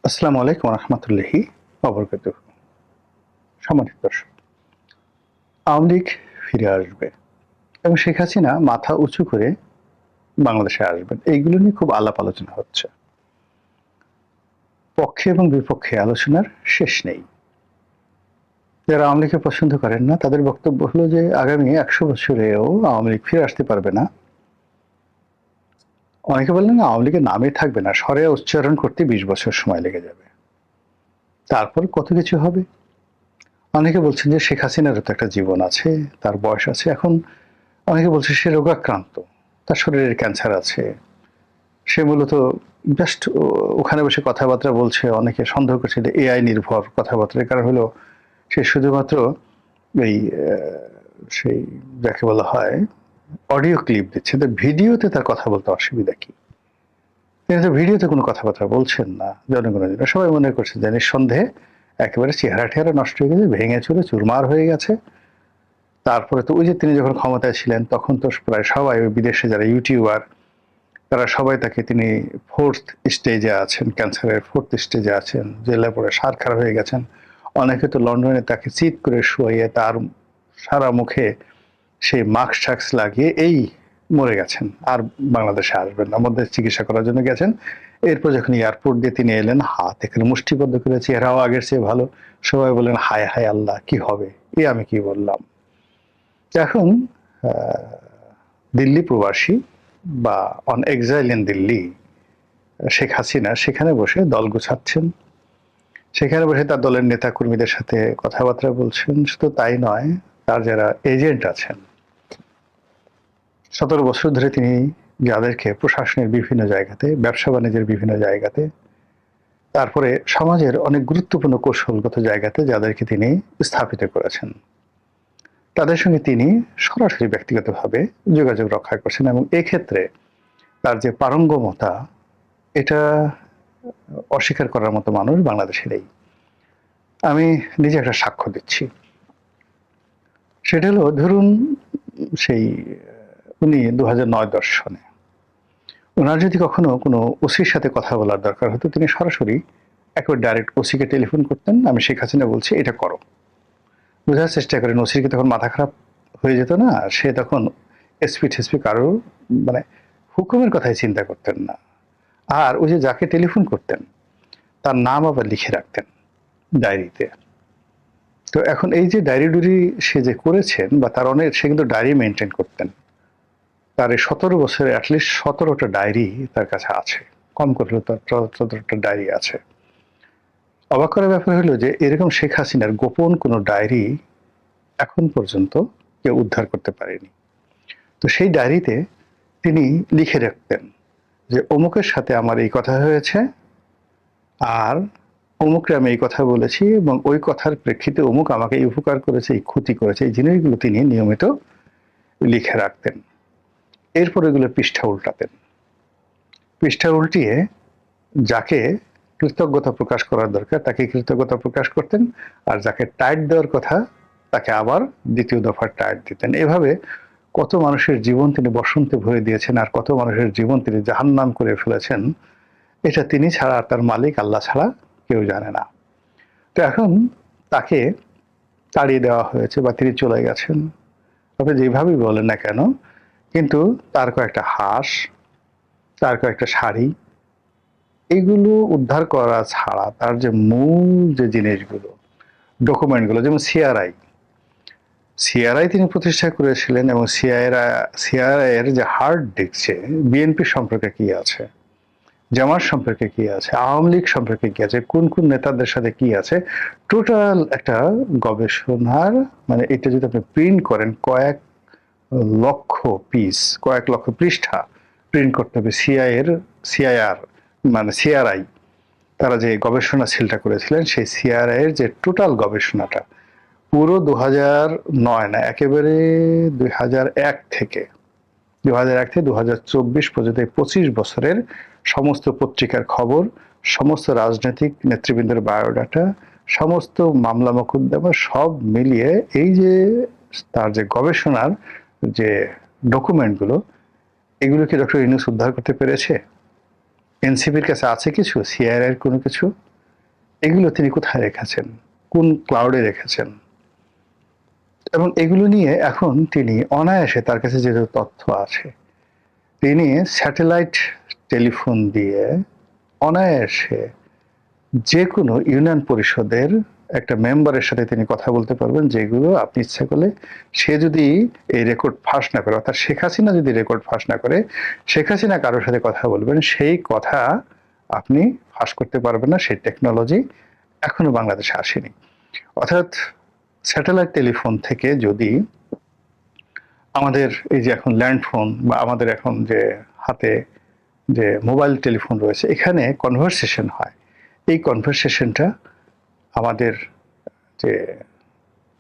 আসসালামু আলাইকুম রহমতুল্লাহি ওয়া বারাকাতুহু। সম্মানিত দর্শক, আওয়ামী লীগ ফিরে আসবে এবং শেখ হাসিনা মাথা উঁচু করে বাংলাদেশে আসবেন, এইগুলো নিয়ে খুব আলাপ আলোচনা হচ্ছে। পক্ষে এবং বিপক্ষে আলোচনার শেষ নেই। যারা আওয়ামী লীগকে পছন্দ করেন না তাদের বক্তব্য হলো যে আগামী 100 বছরেও আওয়ামী লীগ ফিরে আসতে পারবে না। অনেকে বললেন আওয়ামী লীগের নামে থাকবে না, স্বরে উচ্চারণ করতে 20 বছর সময় লেগে যাবে, তারপর কত কিছু হবে। অনেকে বলছেন যে শেখ হাসিনারও তো একটা জীবন আছে, তার বয়স আছে। এখন অনেকে বলছে সে রোগাক্রান্ত, তার শরীরের ক্যান্সার আছে, সে মূলত জাস্ট ওখানে বসে কথাবার্তা বলছে। অনেকে সন্দেহ করছে যে এআই নির্ভর কথাবার্তার কারণ হলো সে শুধুমাত্র এই সেই যাকে বলা হয় অডিও ক্লিপ দিচ্ছে, তো ভিডিওতে তার কথা বলতে অসুবিধা কি? তিনি তো ভিডিওতে কোনো কথাবার্তা বলছেন না জনগণের জন্য। সবাই মনে করছে যে নিঃসন্দেহে একেবারে চেহারা টেহারা নষ্ট হয়ে গেছে, ভেঙে চুরে চুরমার হয়ে গেছে। তারপরে তো ওই যে তিনি যখন ক্ষমতায় ছিলেন তখন তো প্রায় সবাই ওই বিদেশে যারা ইউটিউবার তারা সবাই তাকে, তিনি ফোর্থ স্টেজে আছেন, ক্যান্সারের ফোর্থ স্টেজে আছেন, জেলে পড়ে সার খারাপ হয়ে গেছেন। অনেকে তো লন্ডনে তাকে চিৎ করে শুয়াইয়ে তার সারা মুখে সেই মাস্ক টাক্স লাগিয়ে এই মরে গেছেন, আর বাংলাদেশে আসবেন না, মধ্যে চিকিৎসা করার জন্য গেছেন। এরপর যখন এয়ারপোর্ট দিয়ে তিনি এলেন, হাত এখানে মুষ্টিবদ্ধ করে, চেহারাও আগের চেয়ে ভালো। সবাই বললেন হায় হায় আল্লাহ কি হবে, এ আমি কি বললাম। এখন দিল্লি প্রবাসী বা on exile in Delhi Sheikh Hasina সেখানে বসে দল গোছাচ্ছেন, সেখানে বসে তার দলের নেতা কর্মীদের সাথে কথাবার্তা বলছেন। শুধু তাই নয়, তার যারা এজেন্ট আছেন, 17 বছর ধরে তিনি যাদেরকে প্রশাসনের বিভিন্ন জায়গাতে, ব্যবসা বাণিজ্যের বিভিন্ন জায়গাতে, তারপরে সমাজের অনেক গুরুত্বপূর্ণ কৌশলগত জায়গাতে যাদেরকে তিনি স্থাপিত করেছেন, তাদের সঙ্গে তিনি সরাসরি ব্যক্তিগতভাবে যোগাযোগ রক্ষা করছেন। এবং এক্ষেত্রে তার যে পারঙ্গমতা, এটা অস্বীকার করার মতো মানুষ বাংলাদেশে নেই। আমি নিজে একটা সাক্ষ্য দিচ্ছি। সেটা হলো, ধরুন সেই উনি 2009-10 সনে ওনার যদি কখনো কোনো ওসির সাথে কথা বলার দরকার হতো, তিনি সরাসরি একবার ডাইরেক্ট ওসিকে টেলিফোন করতেন, আমি শেখ হাসিনা বলছি এটা করো। বোঝার চেষ্টা করেন, ওসির কি তখন মাথা খারাপ হয়ে যেত না? সে তখন এসপি টেসপি কারো মানে হুকুমের কথাই চিন্তা করতেন না। আর ওই যে যাকে টেলিফোন করতেন তার নাম আবার লিখে রাখতেন ডায়েরিতে। তো এখন এই যে ডায়েরি ডুরি সে যে করেছেন, বা তার অনেক, সে কিন্তু ডায়েরি মেনটেন করতেন। তার এই 17 বছরে অ্যাটলিস্ট 17টা ডায়েরি তার কাছে আছে, কম করে হলেও তার 17টা ডায়েরি আছে। অবাক করার ব্যাপার হলো যে এরকম শেখ হাসিনার গোপন কোনো ডায়েরি এখন পর্যন্ত কেউ উদ্ধার করতে পারেনি। তো সেই ডায়েরিতে তিনি লিখে রাখতেন যে অমুকের সাথে আমার এই কথা হয়েছে, আর অমুককে আমি এই কথা বলেছি, এবং ওই কথার প্রেক্ষিতে অমুক আমাকে এই উপকার করেছে, এই ক্ষতি করেছে, এই জিনিসগুলো তিনি নিয়মিত লিখে রাখতেন। এরপর এগুলো পৃষ্ঠা উল্টাতেন, পৃষ্ঠা উল্টিয়ে যাকে কৃতজ্ঞতা প্রকাশ করার দরকার তাকে কৃতজ্ঞতা প্রকাশ করতেন, আর যাকে টাইট দেওয়ার কথা তাকে আবার দ্বিতীয় দফার টাইট দিতেন। এভাবে কত মানুষের জীবন তিনি বসন্তে ভরে দিয়েছেন, আর কত মানুষের জীবন তিনি জাহান্নাম করে ফেলেছেন, এটা তিনি ছাড়া, তার মালিক আল্লাহ ছাড়া কেউ জানে না। তো এখন তাকে তাড়িয়ে দেওয়া হয়েছে বা তিনি চলে গেছেন, আপনি যেভাবেই বলেন না কেন, কিন্তু তার কয়েকটা হাঁস, তার কয়েকটা শাড়ি, এইগুলো উদ্ধার করা ছাড়া তার যে মূল যে জিনিসগুলো, ডকুমেন্টগুলো, যেমন সিআরআই, সিআরআই তিনি প্রতিষ্ঠা করেছিলেন, এবং সিআরআই এর যে হার্ড ডিস্কে বিএনপি সম্পর্কে কি আছে, জামাত সম্পর্কে কি আছে, আওয়ামী লীগ সম্পর্কে কি আছে, কোন কোন নেতাদের সাথে কি আছে, টোটাল একটা গবেষণার, মানে এটা যদি আপনি প্রিন্ট করেন, কয়েক লক্ষ পিস, কয়েক লক্ষ পৃষ্ঠা প্রিন্ট করতে হবে। সিআইআর মানে সিআরআই, তারা যে গবেষণা সেলটা করেছিলেন, সেই সিআরআই এর যে টোটাল গবেষণাটা পুরো 2009 না, একেবারে 2001 থেকে 2024 পর্যন্ত, 25 বছরের সমস্ত পত্রিকার খবর, সমস্ত রাজনৈতিক নেতৃবৃন্দের বায়োডাটা, সমস্ত মামলা মোকদ্দমা সব মিলিয়ে এই যে তার যে গবেষণার যে ডকুমেন্টগুলো, এগুলো কি ডক্টর ইউনূস উদ্ধার করতে পেরেছে? এনসিপির কাছে আছে কিছু, সিআইআই এর কোনো কিছু? এগুলো তিনি কোথায় রেখেছেন, কোন ক্লাউডে রেখেছেন, এবং এগুলো নিয়ে এখন তিনি অনায়াসে, তার কাছে যে তথ্য আছে, তিনি স্যাটেলাইট টেলিফোন দিয়ে অনায়াসে যে কোনো ইউনিয়ন পরিষদের একটা মেম্বারের সাথে তিনি কথা বলতে পারবেন, যেগুলো আপনি ইচ্ছা করলে, সে যদি এই রেকর্ড ফাঁস না করে, অর্থাৎ শেখ হাসিনা যদি রেকর্ড ফাঁস না করে, শেখ হাসিনা কারোর সাথে কথা বলবেন, সেই কথা আপনি ফাঁস করতে পারবেন না। সেই টেকনোলজি এখনো বাংলাদেশে আসেনি। অর্থাৎ স্যাটেলাইট টেলিফোন থেকে যদি আমাদের এই যে এখন ল্যান্ডফোন বা আমাদের এখন যে হাতে যে মোবাইল টেলিফোন রয়েছে, এখানে কনভারসেশন হয়, এই কনভারসেশনটা আমাদের যে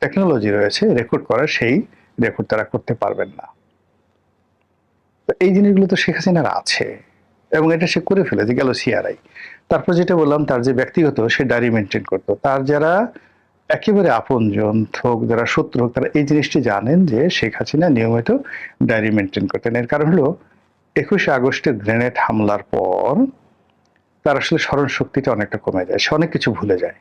টেকনোলজি রয়েছে রেকর্ড করার, সেই রেকর্ড তারা করতে পারবেন না। তো এই জিনিসগুলো তো শেখ হাসিনার আছে, এবং এটা সে করে ফেলেছে, গেল সিআরআই। তারপর যেটা বললাম, তার যে ব্যক্তিগত, সে ডায়েরি মেনটেন করতো। তার যারা একেবারে আপনজন হোক, যারা শত্রু হোক, তারা এই জিনিসটি জানেন যে শেখ হাসিনা নিয়মিত ডায়েরি মেনটেন করতেন। এর কারণ হলো 21শে আগস্টের গ্রেনেড হামলার পর তার আসলে স্মরণ শক্তিটা অনেকটা কমে যায়, সে অনেক কিছু ভুলে যায়।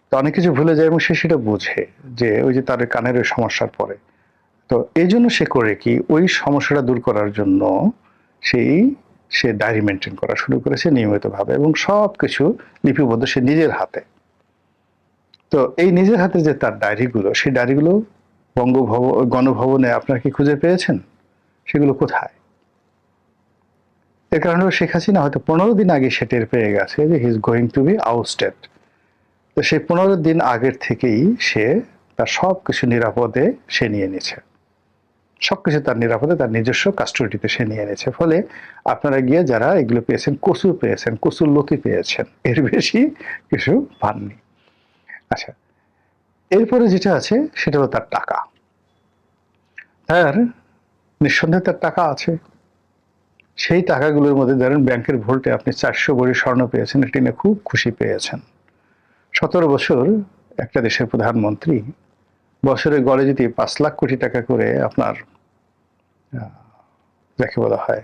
তো অনেক কিছু ভুলে যায় এবং সে সেটা বোঝে যে ওই যে তার কানের ওই সমস্যার পরে। তো এই জন্য সে করে কি, ওই সমস্যাটা দূর করার জন্য সে ডায়েরি মেনটেন করা শুরু করেছে নিয়মিতভাবে, এবং সব কিছু লিপিবদ্ধ সে নিজের হাতে। তো এই নিজের হাতে যে তার ডায়েরিগুলো, সেই ডায়েরিগুলো গণভবনে আপনারা কি খুঁজে পেয়েছেন? সেগুলো কোথায়? এর কারণে শেখ হাসিনা হয়তো 15 দিন আগে সে টের পেয়ে গেছে যে he is going to be ousted. তো সেই 15 দিন আগের থেকেই সে তার সবকিছু নিরাপদে সে নিয়ে নিয়েছে, সবকিছু তার নিরাপদে, তার নিজস্ব কাস্টডিতে সে নিয়ে নিয়েছে। ফলে আপনারা গিয়ে যারা এগুলো পেয়েছেন, কসুর পেয়েছেন, কসুর লতি পেয়েছেন, এর বেশি কিছু পাননি। আচ্ছা, এরপরে যেটা আছে সেটা হলো তার টাকা। তার নিঃসন্দেহে তার টাকা আছে। সেই টাকাগুলোর মধ্যে ধরেন ব্যাংকের ভোল্টে আপনি 400 ভরি স্বর্ণ পেয়েছেন, এটি নিয়ে খুব খুশি পেয়েছেন। 17 বছর একটা দেশের প্রধানমন্ত্রী, বছরে গড়ে যদি 5 লাখ কোটি টাকা করে আপনার যাকে বলা হয়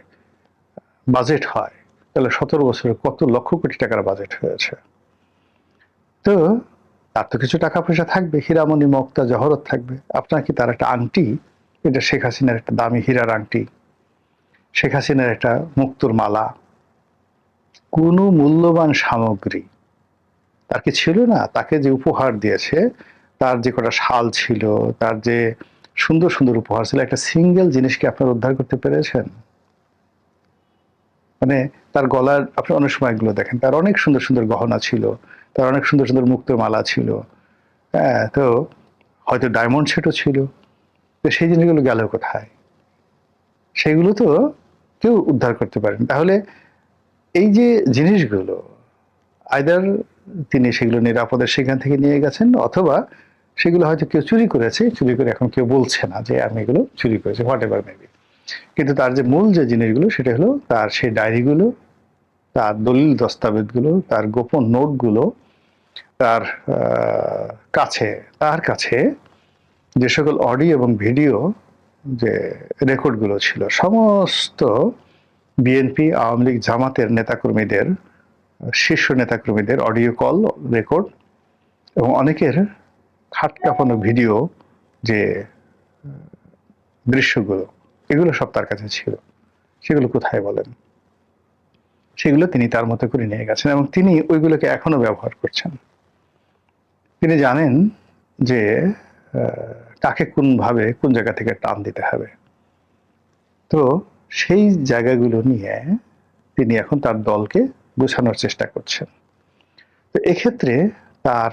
বাজেট হয়, তাহলে 17 বছরে কত লক্ষ কোটি টাকার বাজেট হয়েছে। তো তার তো কিছু টাকা পয়সা থাকবে, হীরামণি মুক্তা জহরত থাকবে। আপনার কি তার একটা আংটি, এটা শেখ হাসিনার একটা দামি হীরার আংটি, শেখ হাসিনার একটা মুক্তোর মালা, কোনো মূল্যবান সামগ্রী তার কি ছিল না? তাকে যে উপহার দিয়েছে, তার যে কটা শাল ছিল, তার যে সুন্দর সুন্দর উপহার ছিল, একটা সিঙ্গেল জিনিসকে আপনার উদ্ধার করতে পেরেছেন? মানে তার গলার, আপনি অনেক সময় এগুলো দেখেন, তার অনেক সুন্দর সুন্দর গহনা ছিল, তার অনেক সুন্দর সুন্দর মুক্তোর মালা ছিল, হ্যাঁ, তো হয়তো ডায়মন্ড সেটও ছিল। তো সেই জিনিসগুলো গেল কোথায়? সেগুলো তো কেউ উদ্ধার করতে পারেন। তাহলে এই যে জিনিসগুলো, আইদার তিনি সেগুলো নিরাপদে সেখান থেকে নিয়ে গেছেন, অথবা সেগুলো হয়তো কেউ চুরি করেছে, চুরি করে এখন কেউ বলছে না যে আমি এগুলো চুরি করেছি, হোয়াট এভার মেবি। কিন্তু তার যে মূল যে জিনিসগুলো, সেটা হলো তার সেই ডায়েরিগুলো, তার দলিল দস্তাবেজগুলো, তার গোপন নোটগুলো, তার তার কাছে যে সকল অডিও এবং ভিডিও যে রেকর্ডগুলো ছিল, সমস্ত বিএনপি, আওয়ামী লীগ, জামাতের নেতাকর্মীদের, শীর্ষ নেতাকর্মীদের অডিও কল রেকর্ড, এবং অনেকের খাট কাঁপানো ভিডিও যে দৃশ্যগুলো, এগুলো সব তার কাছে ছিল। সেগুলো কোথায় বলেন? সেগুলো তিনি তার মতো করে নিয়ে গেছেন, এবং তিনি ওইগুলোকে এখনো ব্যবহার করছেন। তিনি জানেন যে কাকে কোনভাবে কোন জায়গা থেকে টান দিতে হবে। তো সেই জায়গাগুলো নিয়ে তিনি এখন তার দলকে গোছানোর চেষ্টা করছেন। তো এক্ষেত্রে তার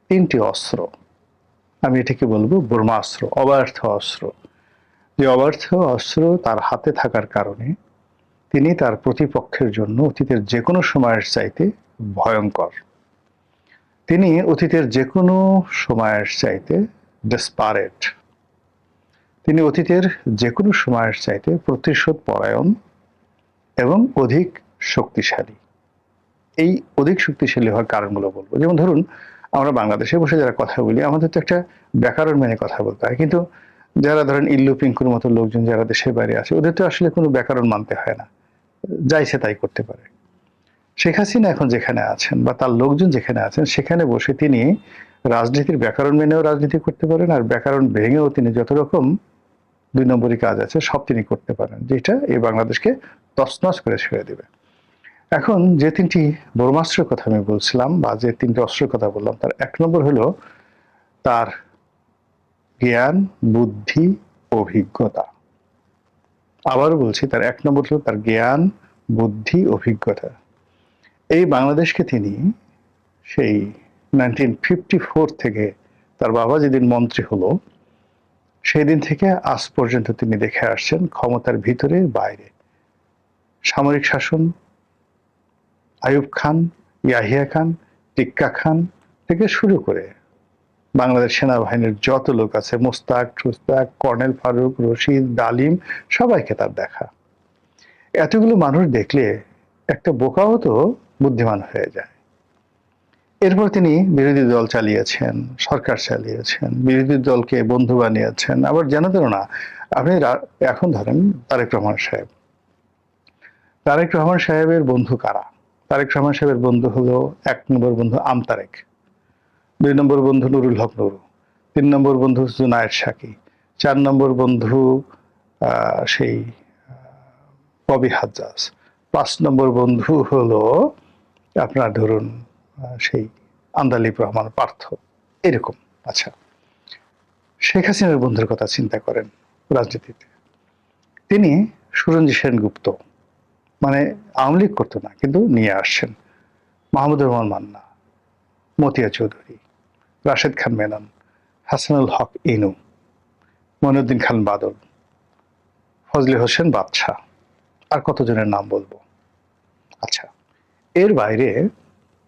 3টি অস্ত্র, আমি এটাকে বলবো ব্রহ্মাস্ত্র, অব্যর্থ অস্ত্র। যে অব্যর্থ অস্ত্র তার হাতে থাকার কারণে তিনি তার প্রতিপক্ষের জন্য অতীতের যে কোনো সময়ের চাইতে ভয়ঙ্কর। তিনি অতীতের যে কোনো সময়ের চাইতে ডেসপারেট। তিনি অতীতের যে কোনো সময়ের চাইতে প্রতিশোধ পরায়ণ এবং অধিক শক্তিশালী। এই অধিক শক্তিশালী হওয়ার কারণগুলো বলবো। যেমন ধরুন, আমরা বাংলাদেশে বসে যারা কথা বলি, আমাদের তো একটা ব্যাকরণ মেনে কথা বলতে হয়, কিন্তু যারা ধরেন ইল্লু পিঙ্কুর মতো লোকজন যারা দেশের বাইরে আছে, ওদের তো আসলে কোনো ব্যাকরণ মানতে হয় না, যাইছে তাই করতে পারে। শেখ হাসিনা এখন যেখানে আছেন বা তার লোকজন যেখানে আছেন সেখানে বসে তিনি রাজনীতির ব্যাকরণ মেনেও রাজনীতি করতে পারেন, আর ব্যাকরণ ভেঙেও তিনি যত রকম ২ নম্বরই কাজ আছে সব তিনি করতে পারেন, যেটা এই বাংলাদেশকে তছনছ করে ছেড়ে দেবে। এখন যে ৩টি ব্রহ্মাস্ত্রের কথা আমি বলছিলাম বা যে ৩টি অস্ত্রের কথা বললাম, তার ১ নম্বর হলো তার জ্ঞান, বুদ্ধি, অভিজ্ঞতা। আবারও বলছি, তার ১ নম্বর হলো তার জ্ঞান, বুদ্ধি, অভিজ্ঞতা। এই বাংলাদেশকে তিনি সেই 1954 থেকে তার বাবা যেদিন মন্ত্রী হলো সেই দিন থেকে আজ পর্যন্ত তিনি দেখে আসছেন ক্ষমতার ভিতরে বাইরে। সামরিক শাসন, আইয়ুব খান, ইয়াহিয়া খান, টিক্কা খান থেকে শুরু করে বাংলাদেশ সেনাবাহিনীর যত লোক আছে, মোস্তাক, ঠুস্তাক, কর্নেল ফারুক, রশিদ, ডালিম, সবাইকে তার দেখা। এতগুলো মানুষ দেখলে একটা বোকাও তো বুদ্ধিমান হয়ে যায়। এরপর তিনি বিরোধী দল চালিয়েছেন, সরকার চালিয়েছেন, বিরোধী দলকে বন্ধু বানিয়েছেন, আবার যেন তেন না। আপনি এখন ধরেন তারেক রহমান সাহেব, তারেক রহমান সাহেবের বন্ধু কারা? তারেক রহমান সাহেবের বন্ধু হলো ১ নম্বর বন্ধু আমতারেক, ২ নম্বর বন্ধু নুরুল হক নুরু, ৩ নম্বর বন্ধু জুনায়েদ সাকি, ৪ নম্বর বন্ধু সেই ববি হাজ্জাজ, ৫ নম্বর বন্ধু হলো আপনার ধরুন সেই আন্দালিব রহমান পার্থ, এরকম। আচ্ছা, শেখ হাসিনার বন্ধুর কথা চিন্তা করেন রাজনীতিতে। তিনি সুরঞ্জি সেনগুপ্ত, মানে আওয়ামী লীগ করতো না কিন্তু নিয়ে আসছেন, মাহমুদুর রহমান মান্না, মতিয়া চৌধুরী, রাশেদ খান মেনন, হাসানুল হক ইনু, মঈনুদ্দিন খান বাদল, ফজলে হোসেন বাদশাহ, আর কতজনের নাম বলবো। আচ্ছা, এর বাইরে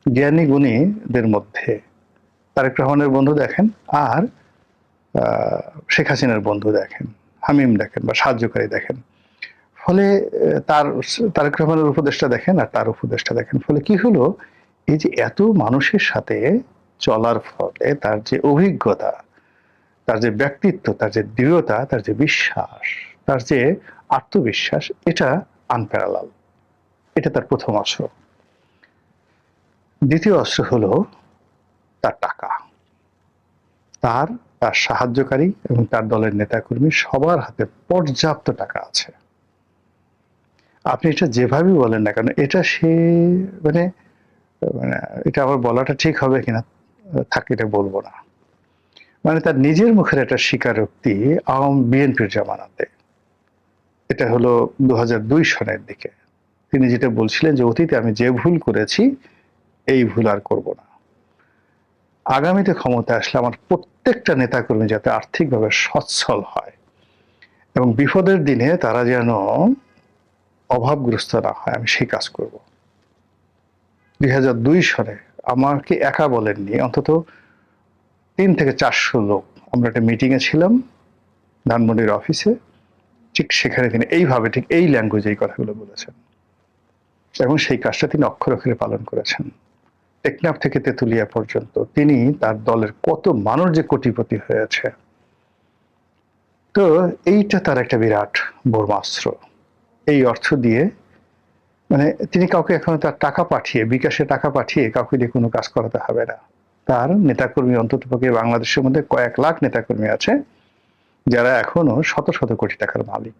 জ্ঞানী গুণীদের মধ্যে তারেক রহমানের বন্ধু দেখেন, আর শেখ হাসিনার বন্ধু দেখেন, হামিম দেখেন বা সাহায্যকারী দেখেন। ফলে তারেক রহমানের উপদেষ্টা দেখেন আর তার উপদেষ্টা দেখেন। ফলে কি হলো, এই যে এত মানুষের সাথে চলার ফলে তার যে অভিজ্ঞতা, তার যে ব্যক্তিত্ব, তার যে দৃঢ়তা, তার যে বিশ্বাস, তার যে আত্মবিশ্বাস, এটা আনপ্যারালাল। এটা তার প্রথম অস্ত্র। দ্বিতীয় অস্ত্র হলো তার টাকা। তার তার সাহায্যকারী এবং তার দলের নেতাকর্মী সবার হাতে পর্যাপ্ত টাকা আছে। আপনি এটা যেভাবেই বলেন না কেন, এটা সে মানে মানে এটা আমার বলাটা ঠিক হবে কিনা থাকে এটা বলবো না। মানে তার নিজের মুখের একটা স্বীকারোক্তি বিএনপির জামানাতে, এটা হলো ২০০২ সনের দিকে। তিনি যেটা বলছিলেন যে অতীতে আমি যে ভুল করেছি এই ভুল আর করব না। আগামীতে ক্ষমতায় আসলে আমার প্রত্যেকটা নেতাকর্মী যাতে আর্থিকভাবে সচ্ছল হয় এবং বিপদের দিনে তারা যেন অভাবগ্রস্ত না হয়, আমি সেই কাজ করব। ২০০২ সনে আমাকে একা বলেননি, অন্তত ৩ থেকে ৪০০ লোক আমরা একটা মিটিংয়ে ছিলাম ধানমন্ডির অফিসে, ঠিক সেখানে তিনি এইভাবে ঠিক এই ল্যাঙ্গুয়েজে এই কথাগুলো বলেছেন এবং সেই কাজটা তিনি অক্ষরে অক্ষরে পালন করেছেন। টেকনাফ থেকে তেঁতুলিয়া পর্যন্ত তিনি তার দলের কত মানুষ যে কোটিপতি হয়েছে। তো এইটা তার একটা বিরাট ব্রহ্মাস্ত্র। এই অর্থ দিয়ে মানে তিনি কাউকে এখন তার টাকা পাঠিয়ে, বিকাশে টাকা পাঠিয়ে কাউকে দিয়ে কোনো কাজ করাতে হবে না। তার নেতাকর্মী অন্ততপক্ষে বাংলাদেশের মধ্যে কয়েক লাখ নেতাকর্মী আছে যারা এখনো শত শত কোটি টাকার মালিক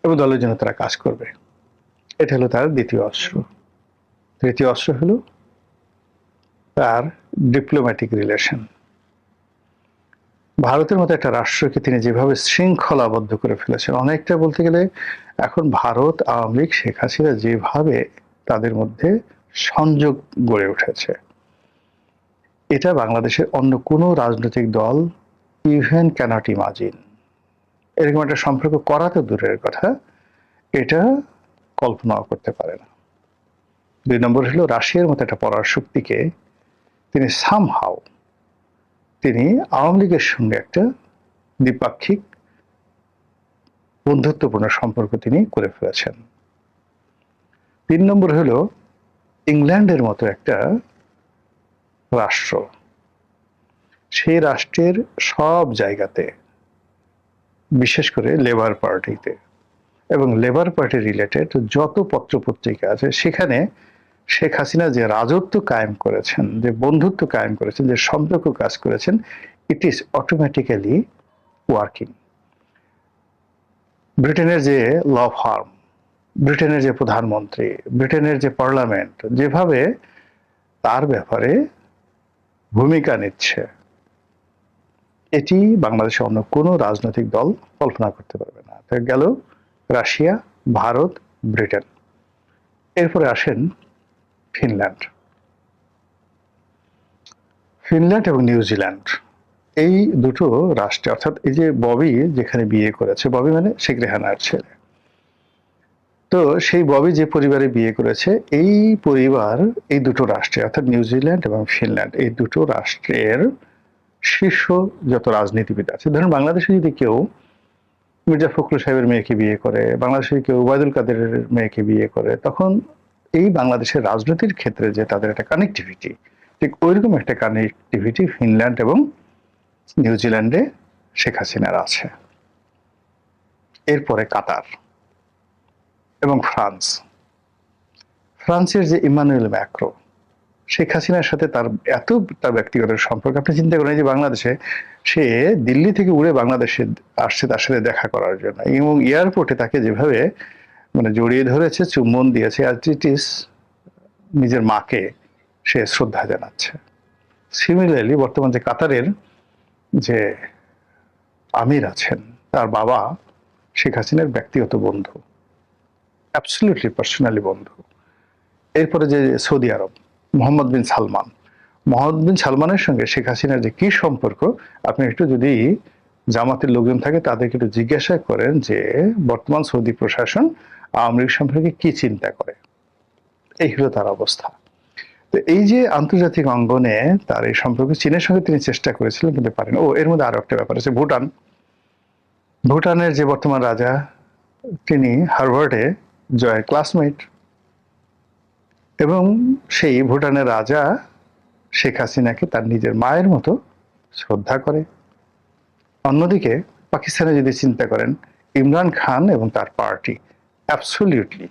এবং দলের জন্য তারা কাজ করবে। এটা হলো তার দ্বিতীয় অস্ত্র। তৃতীয় অস্ত্র হলো তার ডিপ্লোম্যাটিক রিলেশন। ভারতের মতো একটা রাষ্ট্রকে তিনি যেভাবে শৃঙ্খলাবদ্ধ করে ফেলেছেন, অনেকটা বলতে গেলে এখন ভারত, আওয়ামী লীগ, শেখ হাসিনা যেভাবে তাদের মধ্যে সংযোগ গড়ে উঠেছে, এটা বাংলাদেশের অন্য কোনো রাজনৈতিক দল ইভেন ক্যানট ইমাজিন। এরকম একটা সম্পর্ক করা তো দূরের কথা, এটা কল্পনাও করতে পারে না। ২ নম্বর হলো রাশিয়ার মতো একটা পরাশক্তিকে তিনি সামহাও তিনি আওয়ামী লীগের সঙ্গে একটা দ্বিপাক্ষিক বন্ধুত্বপূর্ণ সম্পর্ক তিনি করে ফেলেছেন। ৩ নম্বর হলো ইংল্যান্ডের মতো একটা রাষ্ট্র, সেই রাষ্ট্রের সব জায়গাতে, বিশেষ করে লেবার পার্টিতে এবং লেবার পার্টি রিলেটেড যত পত্রপত্রিকা আছে সেখানে শেখ হাসিনা যে রাজত্ব কায়েম করেছেন, যে বন্ধুত্ব কায়েম করেছেন, যে সম্পর্ক কাজ করেছেন, ইট ইজ অটোমেটিক্যালি ওয়ার্কিং। ব্রিটেনের যে ল ফার্ম, ব্রিটেনের যে প্রধানমন্ত্রী, ব্রিটেনের যে পার্লামেন্ট যেভাবে তার ব্যাপারে ভূমিকা নিচ্ছে, এটি বাংলাদেশে অন্য কোনো রাজনৈতিক দল কল্পনা করতে পারবে না। গেল রাশিয়া, ভারত, ব্রিটেন। এরপরে আসেন ফিনল্যান্ড। ফিনল্যান্ড এবং নিউজিল্যান্ড, এই দুটো রাষ্ট্রে, অর্থাৎ এই যে ববি যেখানে বিয়ে করেছে, ববি মানে শেখ রেহানার ছেলে, তো সেই ববি যে পরিবারে বিয়ে করেছে, এই পরিবার এই দুটো রাষ্ট্রে অর্থাৎ নিউজিল্যান্ড এবং ফিনল্যান্ড, এই দুটো রাষ্ট্রের শীর্ষ যত রাজনীতিবিদ আছে, ধরুন বাংলাদেশে যদি কেউ মির্জা ফখরুল সাহেবের মেয়েকে বিয়ে করে, বাংলাদেশে কেউ ওবায়দুল কাদেরের মেয়েকে বিয়ে করে, তখন এই বাংলাদেশের রাজনীতির ক্ষেত্রে যে তাদের একটা কানেক্টিভিটি, ঠিক ওইরকম একটা কানেক্টিভিটি ফিনল্যান্ড এবং নিউজিল্যান্ডে শেখ হাসিনার আছে। এরপরে কাতার এবং ফ্রান্স। ফ্রান্সের যে ইমানুয়েল ম্যাক্রো, শেখ হাসিনার সাথে তার তার ব্যক্তিগত সম্পর্ক, আপনি চিন্তা করেন যে বাংলাদেশে সে দিল্লি থেকে উড়ে বাংলাদেশে আসছে তার সাথে দেখা করার জন্য, এবং এয়ারপোর্টে তাকে যেভাবে মানে জড়িয়ে ধরেছে, চুম্বন দিয়েছে, অ্যাজ ইট ইজ নিজের মাকে সে শ্রদ্ধা জানাচ্ছে। সিমিলারলি বর্তমান যে কাতারের যে আমির আছেন, তার বাবা শেখ হাসিনার ব্যক্তিগত বন্ধু, অ্যাবসলিউটলি পার্সোনালি বন্ধু। এরপরে যে সৌদি আরব, মোহাম্মদ বিন সালমান, মোহাম্মদ বিন সালমানের সঙ্গে শেখ হাসিনার যে কি সম্পর্ক, আপনি একটু যদি জামাতের লোকজন থাকে তাদেরকে একটু জিজ্ঞাসা করেন যে বর্তমান সৌদি প্রশাসন আওয়ামী লীগ সম্পর্কে কি চিন্তা করে। এই হলো তার অবস্থা। তো এই যে আন্তর্জাতিক অঙ্গনে তার এই সম্পর্ক, চীনের সঙ্গে তিনি চেষ্টা করেছিলেন কিন্তু পারেন। ও এর মধ্যে আরো একটা ব্যাপার আছে, ভুটান। ভুটানের যে বর্তমান রাজা, তিনি হার্ভার্ডে জয়ের ক্লাসমেট, এবং সেই ভুটানের রাজা শেখ হাসিনাকে তার নিজের মায়ের মতো শ্রদ্ধা করে। অন্যদিকে পাকিস্তানে যদি চিন্তা করেন, ইমরান খান এবং তার পার্টি অ্যাবসলিউটলি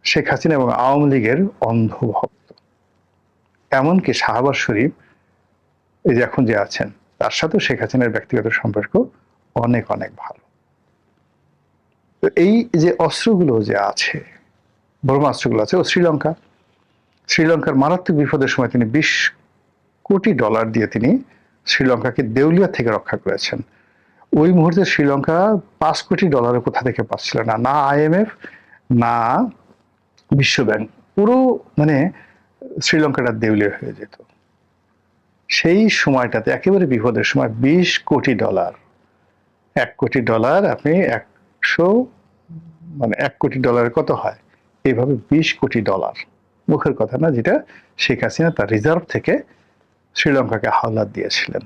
শেখ হাসিনা এবং আওয়ামী লীগের অন্ধভক্ত। এমনকি শাহবাজ শরীফ, এই যে এখন যে আছেন, তার সাথেও শেখ হাসিনার ব্যক্তিগত সম্পর্ক অনেক অনেক ভালো। তো এই যে অস্ত্রগুলো যে আছে, ব্রহ্মাস্ত্রগুলো আছে, ও শ্রীলঙ্কার মারাত্মক বিপদের সময় তিনি 20 কোটি ডলার দিয়ে তিনি শ্রীলঙ্কাকে দেউলিয়া থেকে রক্ষা করেছেন। ওই মুহূর্তে শ্রীলঙ্কা 5 কোটি ডলারের কোথা থেকে পাচ্ছিল না, না IMF না বিশ্বব্যাংক, পুরো মানে শ্রীলঙ্কাটা দেউলিয়া হয়ে যেত। সেই সময়টাতে একেবারে বিপদের সময় 20 কোটি ডলার, 1 কোটি ডলার, আপনি 1 কোটি ডলার কত হয়, এইভাবে 20 কোটি ডলার, মুখের কথা না, যেটা শেখ হাসিনা তার রিজার্ভ থেকে শ্রীলঙ্কাকে হাওলাত দিয়েছিলেন।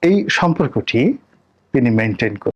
এই সম্পর্কটি তিনি মেনটেন